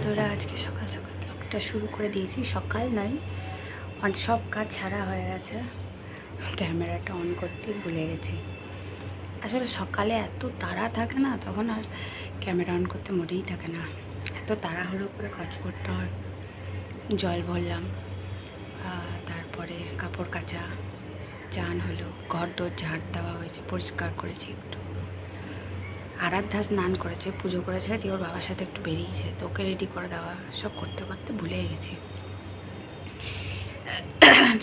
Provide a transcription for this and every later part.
বন্ধুরা, আজকে সকাল সকাল ব্লগটা শুরু করে দিয়েছি। সকাল নয়, সব কাজ ছাড়া হয়ে গেছে, ক্যামেরাটা অন করতে ভুলে গেছি। আসলে সকালে এত তাড়া থাকে না, তখন আর ক্যামেরা অন করতে মোটেই থাকে না, এত তাড়াহুড়ো করে কাজ করতে হয়। জল ভরলাম, তারপরে কাপড় কাচা, চান হলো, ঘর দোর ঝাড় দেওয়া হয়েছে, পরিষ্কার করেছি একটু। আরাধ্যা স্নান করেছে, পুজো করেছে, দিয়ে ওর বাবার সাথে একটু বেরিয়েছে, তো ওকে রেডি করে দেওয়া, সব করতে করতে ভুলে গেছি।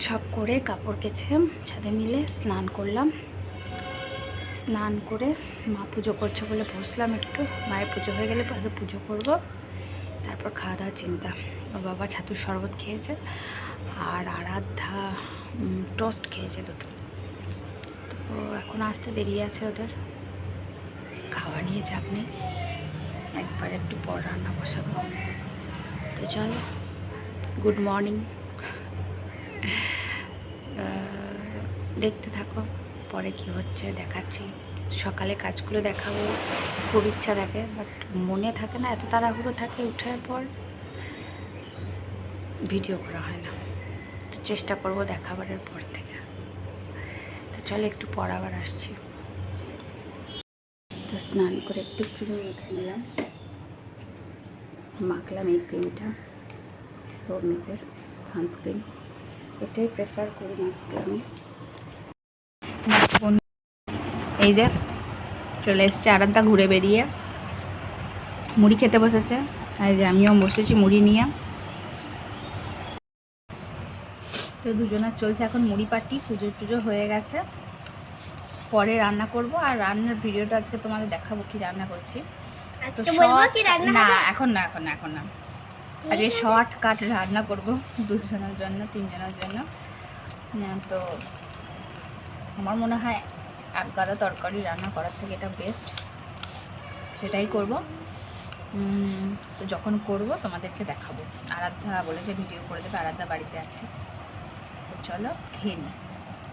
সব করে কাপড় কেচে ছাদে মিলে স্নান করলাম। স্নান করে মা পুজো করছে বলে বসলাম একটু। মায়ের পুজো হয়ে গেলে আগে পুজো করব, তারপর খাওয়া দাওয়ার চিন্তা। ওর বাবা ছাতুর শরবত খেয়েছে আর আরাধ্যা টোস্ট খেয়েছে দুটো। তো এখন আসতে দেরি আছে ওদের, খাওয়া নিয়ে চাপ নেই, একবার একটু পর রান্না বসাবো। তো চলো, গুড মর্নিং, দেখতে থাকো পরে কি হচ্ছে দেখাচ্ছি। সকালে কাজগুলো দেখাবো, খুব ইচ্ছা থাকে, বাট মনে থাকে না, এত তাড়াহুড়ো থাকে, উঠার পর ভিডিও করা হয় না। তো চেষ্টা করবো দেখাবারের পর থেকে। তো চলো একটু পর আবার আসছি। তো স্নান করে একটু ক্রিম মেখে নিলাম, মাখলাম এই ক্রিমটা, সোরমেসের সানস্ক্রিন, এটাই প্রেফার করি মাখতে আমি। এই যে চলে এসছে আরাধ্যা ঘুরে বেরিয়ে, মুড়ি খেতে বসেছে, আর যে আমিও বসেছি মুড়ি নিয়ে। তো দুজনের চলছে এখন মুড়ি পাটি। পুজো টুজো হয়ে গেছে, পরে রান্না করব, আর রান্নার ভিডিওটা আজকে তোমাদের দেখাবো কি রান্না করছি। তো না, এখন না, আজকে শর্টকাট রান্না করব দুজনের জন্য, তিনজনের জন্য। তো আমার মনে হয় এক গাদা তরকারি রান্না করার থেকে এটা বেস্ট, সেটাই করব। তো যখন করব তোমাদেরকে দেখাবো। আরাধ্যা বলেছে ভিডিও করে দেবে, আরাধ্যা বাড়িতে আছে। তো চলো খেয়ে নিই,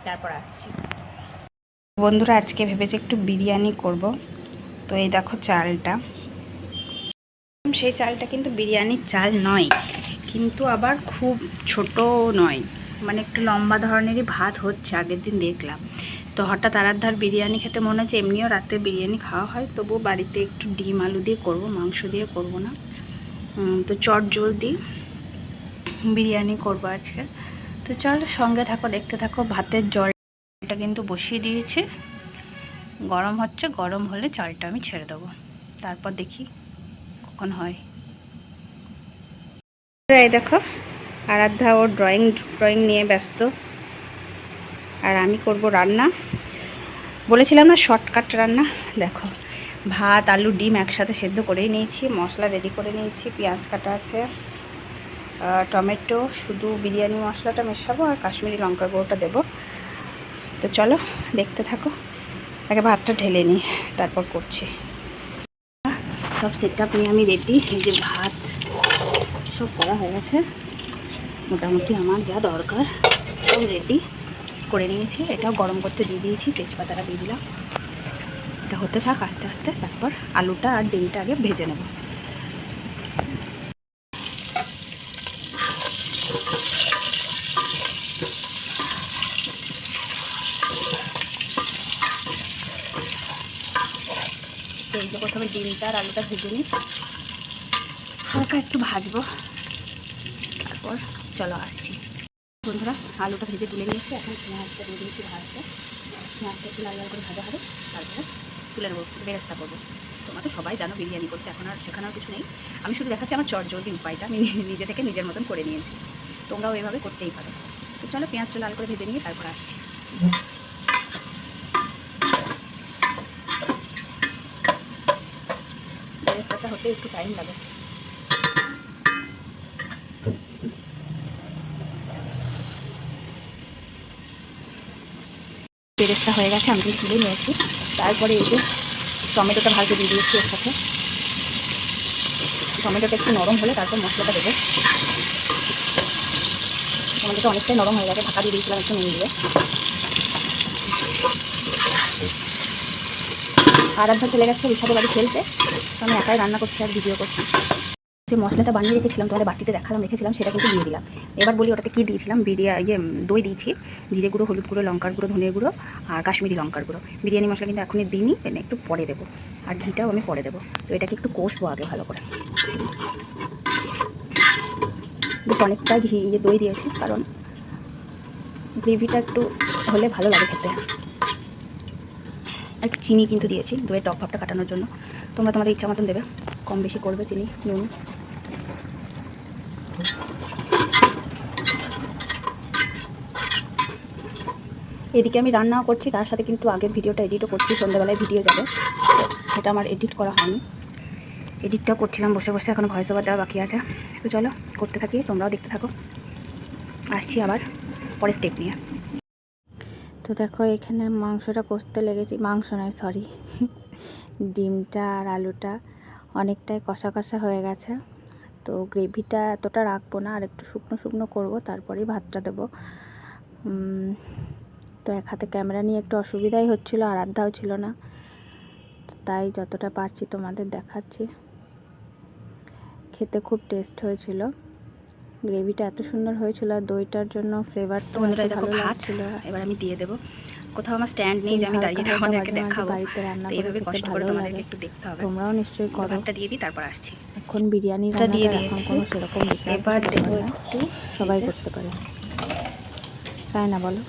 তারপর আসছি। বন্ধুরা, আজকে ভেবেছি একটু বিরিয়ানি করব। তো এই দেখো চালটা, সেই চালটা কিন্তু বিরিয়ানির চাল নয়, কিন্তু আবার খুব ছোটও নয়, মানে একটু লম্বা ধরনেরই ভাত হচ্ছে, আগের দিন দেখলাম। তো হঠাৎ আরাধ্যার বিরিয়ানি খেতে মনে হচ্ছে, এমনিও রাতে বিরিয়ানি খাওয়া হয়, তবুও বাড়িতে একটু ডিম আলু দিয়ে করব, মাংস দিয়ে করব না। তো চট জলদি বিরিয়ানি করব আজকে। তো চলো সঙ্গে থাকো, দেখতে থাকো। ভাতের জলটা কিন্তু বসিয়ে দিয়েছি, গরম হচ্ছে, গরম হলে চালটা আমি ছেড়ে দেবো, তারপর দেখি কখন হয়। এই দেখো আরাধ্যা ওর ড্রয়িং নিয়ে ব্যস্ত, আর আমি করব রান্না। বলেছিলাম না শর্টকাট রান্না। দেখো ভাত আলু ডিম একসাথে সেদ্ধ করেই নিয়েছি, মশলা রেডি করে নিয়েছি, পেঁয়াজ কাটা আছে, টমেটো, শুধু বিরিয়ানি মশলাটা মেশাবো আর কাশ্মীরি লঙ্কার গুঁড়োটা দেবো। তো চলো দেখতে থাকো, আগে ভাতটা ঢেলে নিই, তারপর করছি। সব সেট আপ নিয়ে আমি রেডি। এই যে ভাত সব করা হয়ে গেছে, মোটামুটি আমার যা দরকার সব রেডি করে নিয়েছি। এটাও গরম করতে দিয়ে দিয়েছি, তেজপাতাটা দিয়ে দিলাম। এটা হতে থাক আস্তে আস্তে, তারপর আলুটা আর ডিমটা আগে ভেজে নেব। এই যে প্রথমে ডিমটা আর আলুটা ভেজে নিই, হালকা একটু ভাজবো, তারপর চলো আসছি। বন্ধুরা, আলুটা ভেজে তুলে নিয়েছি, এখন পেঁয়াজটা দিয়ে দিয়েছি ভাজতে। পেঁয়াজটা একটু লাল লাল করে ভাজা হবে, তারপরে তুলে নেবো, বেরেস্তা করবো। তোমরা তো সবাই জানো বিরিয়ানি করতে, এখন আর শেখানোর কিছু নেই, আমি শুধু দেখাচ্ছি আমার চটজলদি উপায়টা। আমি নিজে থেকে নিজের মতন করে নিয়েছি, তোমরাও এভাবে করতেই পারো। তো চলো পেঁয়াজটা লাল করে ভেজে নিয়ে তারপর আসছি। বেরেস্তাটা হতে একটু টাইম লাগে। বেরেস্তা হয়ে গেছে, আমি তুলে নিয়েছি। তারপরে এই যে টমেটোটা ভাজতে দিয়ে দিয়েছি এর সাথে। টমেটোটা একটু নরম হলে তারপর মশলাটা দেবো। টমেটোটা অনেকটাই নরম হয়ে গেছে, ঢাকা দিয়ে দিয়েছিলাম একটু নুন দিয়ে। আরাধ্যা চলে গেছে ঋষাদের বাড়ি খেলতে, তো আমি একাই রান্না করছি আর ভিডিও করছি। যে মশলাটা বানিয়ে রেখেছিলাম তোমাদের বাটিতে রেখেছিলাম সেটা কিন্তু দিয়ে দিলাম। এবার বলি ওটাতে কী দিয়েছিলাম, দই দিয়েছি, জিরে গুঁড়ো, হলুদ গুঁড়ো, লঙ্কার গুঁড়ো, ধনের গুঁড়ো আর কাশ্মীরি লঙ্কার গুঁড়ো। বিরিয়ানি মশলা কিন্তু এখনই দিইনি, একটু পরে দেবো, আর ঘিটাও আমি পরে দেবো। তো এটাকে একটু কষবো আগে ভালো করে। বেশ অনেকটা দই দিয়েছি, কারণ গ্রেভিটা একটু হলে ভালো লাগে খেতে। একটু চিনি কিন্তু দিয়েছি দইয়ের টক ভাবটা কাটানোর জন্য। তোমরা তোমাদের ইচ্ছা মতন দেবে, কম বেশি করবে চিনি নুন। এদিকে আমি রান্নাও করছি, তার সাথে কিন্তু আগের ভিডিওটা এডিটও করছি, সন্ধ্যাবেলায় ভিডিও যাবে। সেটা আমার এডিট করা হয়নি, এডিটটাও করছিলাম বসে বসে, এখন ভয়েস ওভার দেওয়া বাকি আছে। তো চলো করতে থাকি, তোমরাও দেখতে থাকো। আসছি আবার পরের স্টেপ নিয়ে। তো দেখো এখানে মাংসটা কষতে লেগেছি, মাংস নয় সরি, ডিমটা আর আলুটা অনেকটাই কষা কষা হয়ে গেছে। তো গ্রেভিটা এতটা রাখবো না, আর একটু শুকনো শুকনো করবো, তারপরেই ভাতটা দেবো। তো এক হাতে ক্যামেরা নিয়ে একটু অসুবিধাই হচ্ছিলো, আর আধাও ছিল না, তাই যতটা পারছি তোমাদের দেখাচ্ছি। খেতে খুব টেস্ট হয়েছিল, গ্রেভিটা এত সুন্দর হয়েছিল, আর দইটার জন্য ফ্লেভারটা ভালো লাগছিল। এবার আমি দিয়ে দেবো। কোথাও আমার স্ট্যান্ড নেই যে আমি দাঁড়িয়ে তোমাদেরকে দেখাবো, বাড়িতে রান্না এইভাবে কষ্ট করে তোমাদেরকে একটু দেখতে হবে। তোমরাও নিশ্চয়ই করো। ভাতটা দিয়ে দিই, তারপর আসছি। এখন বিরিয়ানিটা দিয়ে দিয়েছি, কোনো সেরকম বিষয় এবার দেবো একটু, সবাই করতে পারে, তাই না বলো।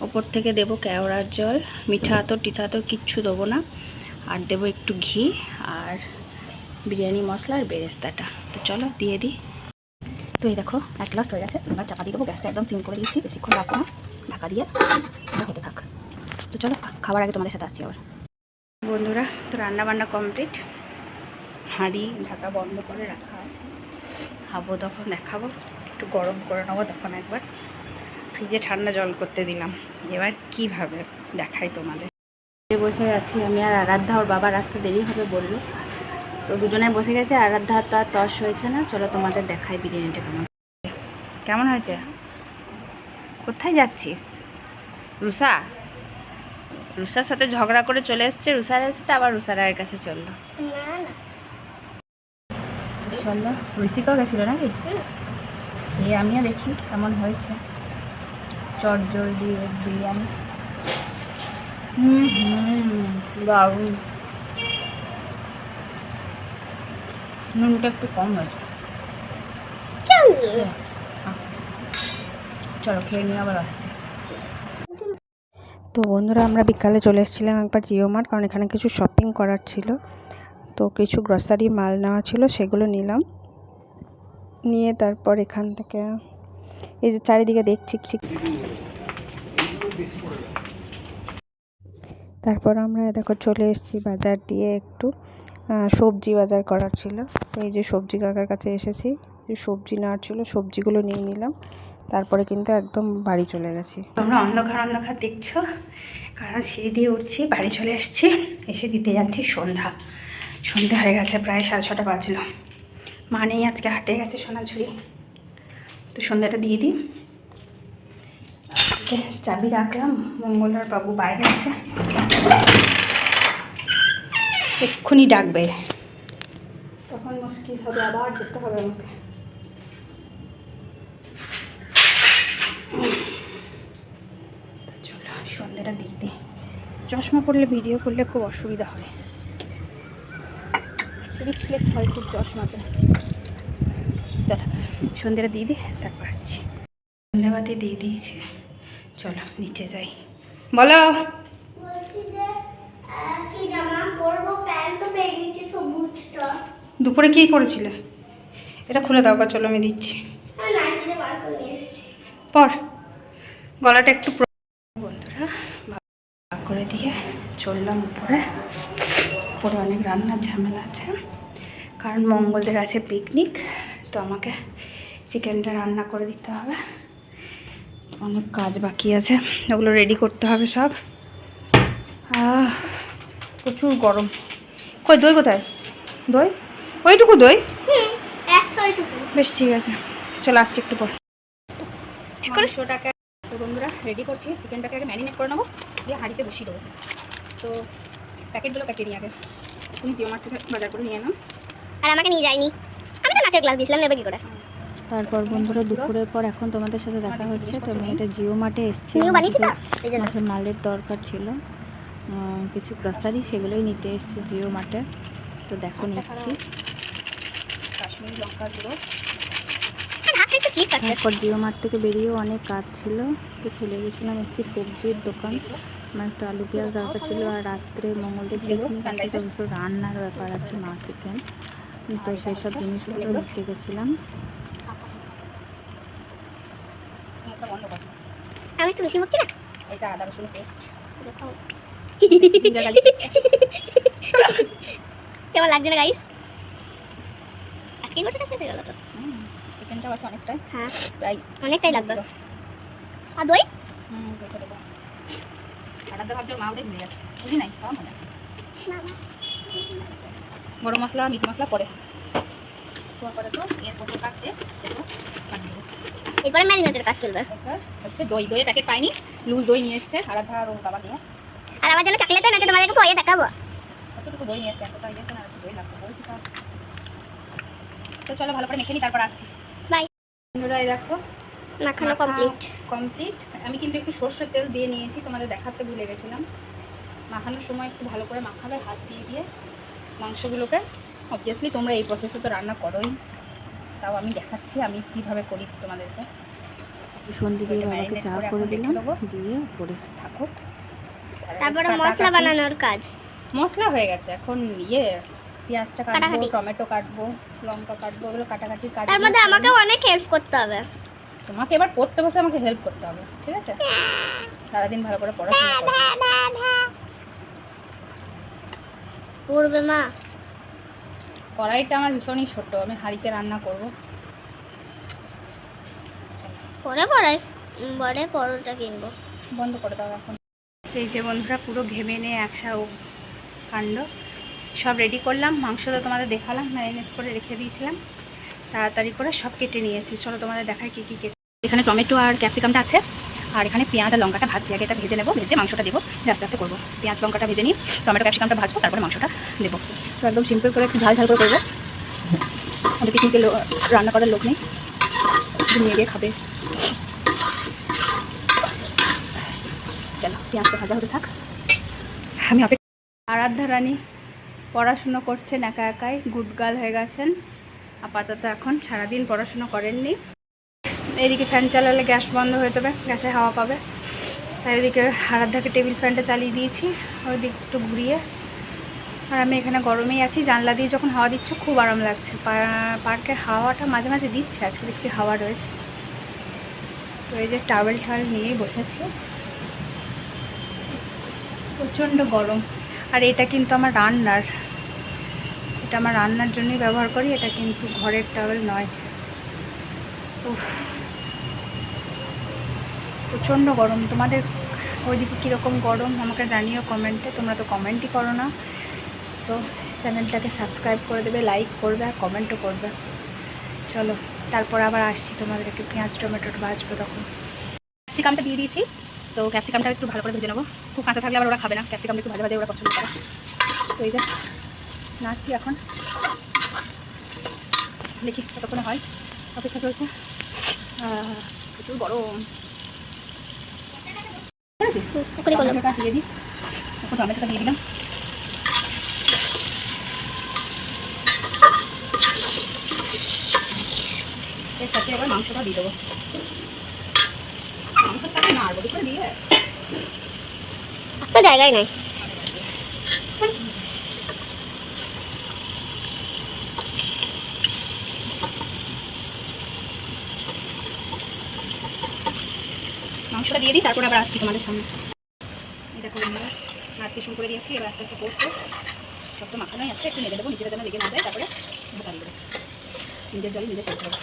ওপর থেকে দেবো কেওড়ার জল, মিঠা আতর টিঠা আতর কিচ্ছু দেবো না, আর দেবো একটু ঘি আর বিরিয়ানি মশলা আর বেরেস্তাটা। তো চলো দিয়ে দিই। তো এই দেখো এক লাস্ট হয়ে গেছে, এবার চাপা দিয়ে দেবো। গ্যাসটা একদম সিম করে দিচ্ছি, বেশিক্ষণ রাখবো না, ঢাকা দিয়ে হতে থাক। তো চলো খাবার আগে তোমাদের সাথে আসছি আবার। বন্ধুরা তো রান্না বান্না কমপ্লিট, হাঁড়ি ঢাকা বন্ধ করে রাখা আছে, খাবো তখন দেখাবো। একটু গরম করে নেবো তখন একবার, ফ্রিজে ঠান্ডা জল করতে দিলাম, এবার কিভাবে দেখাই তোমাদের। বসে আছি আমি আর আরাধ্যা, ওর বাবার আসতে দেরি হবে বললো, তো দুজনে বসে গেছে। আরাধ্যা তো আর তস হয়েছে না, চলো তোমাদের দেখাই বিরিয়ানিটা কেমন কেমন হয়েছে। কোথায় যাচ্ছিস? রুষার সাথে ঝগড়া করে চলে এসছে, রুষার সাথে আবার রুষা রায়ের কাছে চললো। চললো, ঋষিকাও গেছিলো নাকি? এই আমিও দেখি কেমন হয়েছে। চট জল দিয়ে বিরিয়ানি, দারুণ। নুনটা একটু কম হয়েছে, চলো খেয়ে নিয়ে আবার আসছি। তো বন্ধুরা আমরা বিকালে চলে এসেছিলাম একবার জিও মার্ট, কারণ এখানে কিছু শপিং করার ছিল। তো কিছু গ্রসারি মাল নেওয়া ছিল, সেগুলো নিলাম, নিয়ে তারপর এখান থেকে এই যে চারিদিকে দেখছি, তারপর আমরা দেখো চলে এসেছি বাজার দিয়ে, একটু সবজি বাজার করার ছিল। তো এই যে সবজি কাকার কাছে এসেছি, যে সবজি নেওয়ার ছিল সবজিগুলো নিয়ে নিলাম, তারপরে কিন্তু একদম বাড়ি চলে গেছি। তোমরা অন্ধকার অন্ধকার দেখছো, কারণ সিঁড়ি দিয়ে উঠছি, বাড়ি চলে এসেছি, এসে দিতে যাচ্ছি সন্ধ্যা হয়ে গেছে, প্রায় 6:30 বাজলো। মা নেই আজকে, হাটে গেছে সোনাঝুরি। তো সন্ধ্যাটা দিয়ে দিই, চাবি রাখলাম, মঙ্গলার বাবু বাইরে আছে, এক্ষুনি ডাকবে, তখন মুশকিল হবে, আবার যেতে হবে আমাকে। চলো সন্ধ্যাটা দিয়ে দিই, চশমা পরলে ভিডিও করলে খুব অসুবিধা হয়, রিফ্লেক্ট হয় খুব চশমাতে। চলো সন্ধ্যাটা দিয়ে দিই, তারপর আসছি। সন্ধ্যাবাতি দিয়ে দিয়েছি, চলো নিচে যাই। বলো। দুপুরে কি করেছিলে? এটা খুলে দাও, চলো আমি দিচ্ছি। পর গলাটা একটু। বন্ধুরা করে দিয়ে চললাম উপরে অনেক রান্নার ঝামেলা আছে, কারণ মঙ্গলদের আছে পিকনিক, তো আমাকে চিকেনটা রান্না করে দিতে হবে, অনেক কাজ বাকি আছে, ওগুলো রেডি করতে হবে সব। প্রচুর গরম। কই দই কোথায়? দই ওইটুকু দই, বেশ ঠিক আছে, চলো আসছি একটু পর। মাংসটাকে তো বন্ধুরা রেডি করছি, চিকেনটাকে আগে ম্যারিনেট করে নেবো, দিয়ে হাঁড়িতে বসিয়ে দেবো। তো প্যাকেটগুলো প্যাকেট নিয়ে আগে তুমি জিও মার্ট থেকে বাজার করে নিয়ে নাও, আর আমাকে নিয়ে যায়নি, আমি কাঁচের গ্লাস দিয়েছিলাম, নেবে কি করে? তারপর বন্ধুরা দুপুরের পর এখন তোমাদের সাথে দেখা হচ্ছে। তো আমি এটা জিও মার্টে এসেছি, মাসের মালের দরকার ছিল, কিছু গ্রসারি, সেগুলোই নিতে এসেছি জিও মার্টে। তো দেখো নিচ্ছি কাশ্মীরি লঙ্কা গুঁড়ো। তারপর জিও মার্ট থেকে বেরিয়েও অনেক কাজ ছিল, তো চলে গেছিলাম একটু সবজির দোকান। আমার একটু আলু পেঁয়াজ দরকার ছিল, আর রাত্রে মঙ্গলদের কিছু রান্নার ব্যাপার আছে, মা চিকেন, তো সেই সব জিনিসগুলো নিতে গেছিলাম। আমি একটু বেশি বকছি না? এটা আদা রসুন পেস্ট। কেমন লাগছে না গাইস? আজকে গোটাটা শেষ হয়ে গেল তো। চিকেনটাও আছে অনেকটাই, হ্যাঁ প্রায় অনেকটাই লাগবে। আর দই? দইটা দেবো। আলাদা ভাবছি মাও দিয়ে ভুলে যাচ্ছে, বুঝি নাই সব মনে। গরম মশলা মিট মশলা পরে পরে তো এরপর কাজ শেষ। এরপরে ম্যারিনেটের কাজ চলবে। হচ্ছে দই, দইয়ের প্যাকেট পাইনি, লুজ দই নিয়ে এসছে আলাদা আর ওর বাবা দিয়ে। আর আমার জন্য চকলেট না, তোমাদেরকে পরে দেখাবো। কতটুকু দই নিয়ে এসছে, এতটা ইয়ে না, দই লাগবে বলছি তো। তো চলো ভালো করে মেখে নিই, তারপর আসছি। বাই বন্ধুরা, এই দেখো মাখানো কমপ্লিট। আমি কিন্তু একটু সর্ষের তেল দিয়ে নিয়েছি, তোমাদের দেখাতে ভুলে গেছিলাম। মাখানোর সময় একটু ভালো করে মাখাবে হাত দিয়ে দিয়ে মাংসগুলোকে। অবভিয়াসলি তোমরা এই প্রসেসে তো রান্না করোই, তাও আমি দেখাচ্ছি আমি কিভাবে করি তোমাদেরকে। সন্ধে দিয়ে বাবাকে চা করে দিলাম, দিয়ে পরে থাকুক। তারপরে মশলা বানানোর কাজ। মশলা হয়ে গেছে, এখন পেঁয়াজটা কাটবো, টমেটো কাটবো, লঙ্কা কাটবো, ওগুলো কাটাকাটির কাজ। তার মধ্যে আমাকে অনেক হেল্প করতে হবে। তোমাকে এবার পড়তে বসে আমাকে হেল্প করতে হবে, ঠিক আছে? সারাদিন ভালো করে পড়াশোনা করবে মা। কড়াইটা আমার ভীষণই ছোট, আমি হাঁড়িতে রান্না করব। পরে পরোটা কিনবো। বন্ধ করে দাও এখন। এই যে বন্ধুরা, পুরো ঘেমে নিয়ে একসা কাণ্ড সব রেডি করলাম। মাংস তো তোমাদের দেখালাম, ম্যারিনেট করে রেখে দিয়েছিলাম, তাড়াতাড়ি করে সব কেটে নিয়েছি। চলো তোমাদের দেখাই কী কী কেটে। এখানে টমেটো আর ক্যাপসিকামটা আছে, আর এখানে পেঁয়াজ আর লঙ্কাটা ভাজছি। আগে এটা ভেজে নেবো, ভেজে মাংসটা দেবো, আস্তে আস্তে করবো। পেঁয়াজ লঙ্কাটা ভেজে নিই, টমেটো ক্যাপসিকামটা ভাজবো, তারপরে মাংসটা দেবো। তো একদম সিম্পল করে একটু ঝাল ঝাল করে করবো। আমাদের পিকনিকে রান্না করার লোক নেই, নিয়ে গিয়ে খাবে। চলো পেঁয়াজটা ভাজা হতে থাক, আমি আরাধ্যা রানী পড়াশুনো করছেন একা একাই, গুড গার্ল হয়ে গেছেন আপাতত। এখন সারাদিন পড়াশুনো করেননি। এদিকে ফ্যান চালালে গ্যাস বন্ধ হয়ে যাবে, গ্যাসে হাওয়া পাবে, তাই ওইদিকে আরাধ্যাকে টেবিল ফ্যানটা চালিয়ে দিয়েছি, ওইদিক একটু ঘুরিয়ে। আর আমি এখানে গরমেই আছি, জানলা দিয়ে যখন হাওয়া দিচ্ছে খুব আরাম লাগছে। পার্কের হাওয়াটা মাঝে মাঝে দিচ্ছে, আজকে দেখছি হাওয়া রয়েছে। তো এই যে টাওয়েল নিয়েই বসেছি, প্রচণ্ড গরম। আর এটা কিন্তু আমার রান্নার, এটা আমার রান্নার জন্যই ব্যবহার করি, এটা কিন্তু ঘরের টাওয়েল নয়। প্রচণ্ড গরম। তোমাদের ওইদিকে কীরকম গরম আমাকে জানিও কমেন্টে, তোমরা তো কমেন্টই করো না। তো চ্যানেলটাকে সাবস্ক্রাইব করে দেবে, লাইক করবে আর কমেন্টও করবে। চলো তারপর আবার আসছি, তোমাদেরকে পেঁয়াজ টমেটোটা ভাজবো তখন। ক্যাপসিকামটা দিয়ে দিয়েছি, তো ক্যাপসিকামটা একটু ভালো করে ভেজে নেবো। খুব কাঁচা থাকলে আবার ওরা খাবে না, ক্যাপসিকামটা একটু ভাজা ভাজা ওরা পছন্দ করে। তো এই যে নাচছি এখন, দেখি কতক্ষণে হয়, অপেক্ষা চলছে। প্রচুর গরম। টমেটোটা দিয়ে দিই, এখন টমেটোটা দিয়ে দিলাম। এর সাথে আবার মাংসটা দিয়ে দেবো, মাংসের সাথে নাড়বো করে দিয়ে। একটা জায়গায় নাই। মাংসটা দিয়ে দিই, তারপর আবার আসছি তোমাদের সামনে। এটা করে আমরা নাড়তে শুরু করে দিয়েছি, এবার আস্তে আস্তে করতে সব তো মাখানোই আছে, একটু নেড়ে দেবো, নিচেটা যেন লেগে না যায়, তারপরে ঢোকা দিয়ে দেবো। নিজের জলে নিজে চলতে হবে।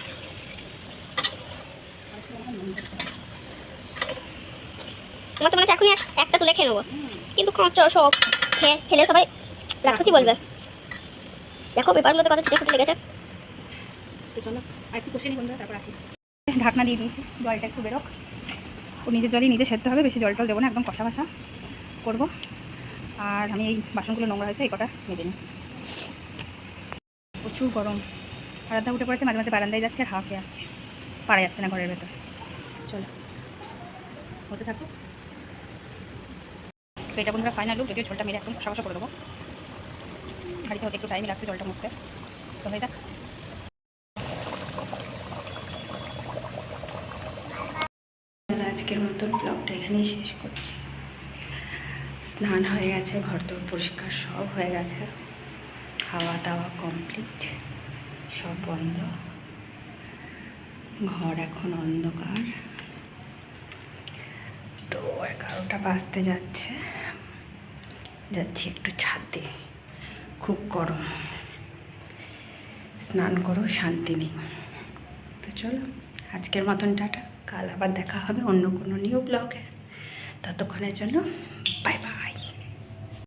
তোমার তো মনে হচ্ছে এখনই একটা তুলে খেয়ে নেবো, কিন্তু সব খেলে সবাই রাক্ষসী বলবে। দেখো পেপারগুলোতে কত ছিটে ফুটে লেগেছে। তো চলো আর একটু কষে নিই বন্ধুরা, তারপর আসি। ঢাকনা দিয়ে দিয়েছি, জলটা একটু বেরোক, ও নিজের জলই নিজে সেদ্ধ হবে, বেশি জল টল দেবো না, একদম কষা কষা করবো। আর আমি এই বাসনগুলো নোংরা হয়েছে, এই কটা মেজে নিই। প্রচুর গরম, আরাধ্যা উঠে পড়েছে, মাঝে মাঝে বারান্দায় যাচ্ছে আর হাওয়া খেয়ে আসছে, পারা যাচ্ছে না ঘরের ভেতর। চলো হতে থাকুক। তো এটা বন্ধুরা ফাইনাল লুক, যদিও ঝোলটা মেরে একদম কষা করে দেবো। হাঁড়িতে হতে একটু টাইমই লাগছে জলটা মুখতে, তো হয়ে যাক। আজকের মতন ব্লগটা এখানেই শেষ করছি। স্নান হয়ে গেছে, ঘর তো পরিষ্কার সব হয়ে গেছে, খাওয়া দাওয়া কমপ্লিট, সব বন্ধ, ঘর এখন অন্ধকার। তো 11টা বাজতে যাচ্ছে, যাচ্ছি একটু ছাদে, খুব গরম, স্নান করো শান্তি নেই। তো চলো আজকের মতন টাটা, কাল আবার দেখা হবে অন্য কোনো নিউ ব্লগে। ততক্ষণের জন্য বাই বাই।